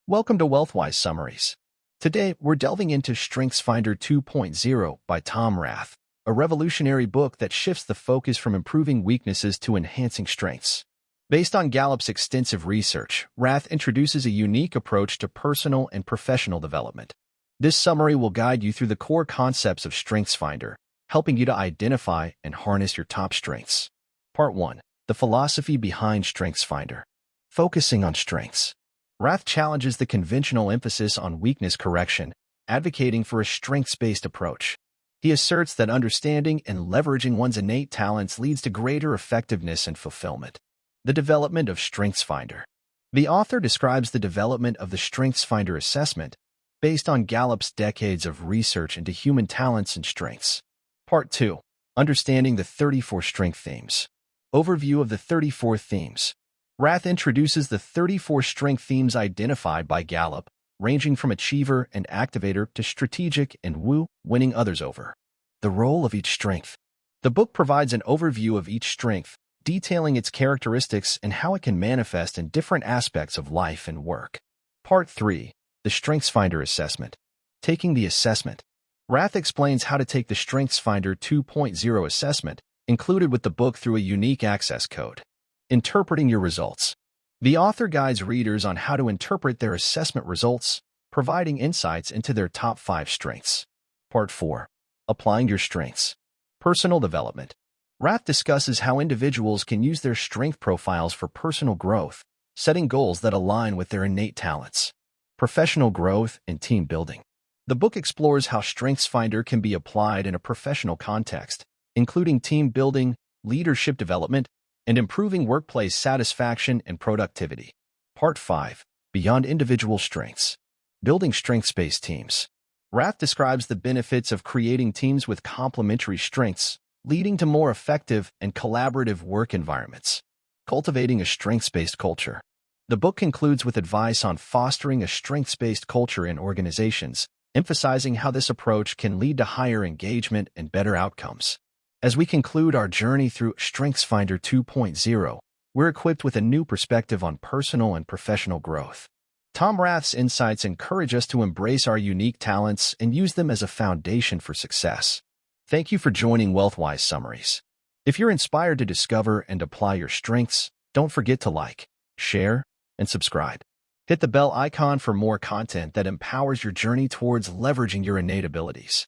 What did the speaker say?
Welcome to WealthWise Summaries. Today, we're delving into StrengthsFinder 2.0 by Tom Rath, a revolutionary book that shifts the focus from improving weaknesses to enhancing strengths. Based on Gallup's extensive research, Rath introduces a unique approach to personal and professional development. This summary will guide you through the core concepts of StrengthsFinder, helping you to identify and harness your top strengths. Part 1. The philosophy behind StrengthsFinder. Focusing on strengths. Rath challenges the conventional emphasis on weakness correction, advocating for a strengths-based approach. He asserts that understanding and leveraging one's innate talents leads to greater effectiveness and fulfillment. The development of StrengthsFinder. The author describes the development of the StrengthsFinder assessment based on Gallup's decades of research into human talents and strengths. Part 2. Understanding the 34 strength themes. Overview of the 34 themes. Rath introduces the 34 strength themes identified by Gallup, ranging from achiever and activator to strategic and woo, winning others over. The role of each strength. The book provides an overview of each strength, detailing its characteristics and how it can manifest in different aspects of life and work. Part 3. The StrengthsFinder assessment. Taking the assessment. Rath explains how to take the StrengthsFinder 2.0 assessment, included with the book through a unique access code. Interpreting your results. The author guides readers on how to interpret their assessment results, providing insights into their top 5 strengths. Part 4. Applying your strengths. Personal development. Rath discusses how individuals can use their strength profiles for personal growth, setting goals that align with their innate talents. Professional growth and team building. The book explores how StrengthsFinder can be applied in a professional context, including team building, leadership development, and improving workplace satisfaction and productivity. Part 5. Beyond individual strengths. Building strengths-based teams. Rath describes the benefits of creating teams with complementary strengths, leading to more effective and collaborative work environments. Cultivating a strengths-based culture. The book concludes with advice on fostering a strengths-based culture in organizations, emphasizing how this approach can lead to higher engagement and better outcomes. As we conclude our journey through StrengthsFinder 2.0, we're equipped with a new perspective on personal and professional growth. Tom Rath's insights encourage us to embrace our unique talents and use them as a foundation for success. Thank you for joining WealthWise Summaries. If you're inspired to discover and apply your strengths, don't forget to like, share, and subscribe. Hit the bell icon for more content that empowers your journey towards leveraging your innate abilities.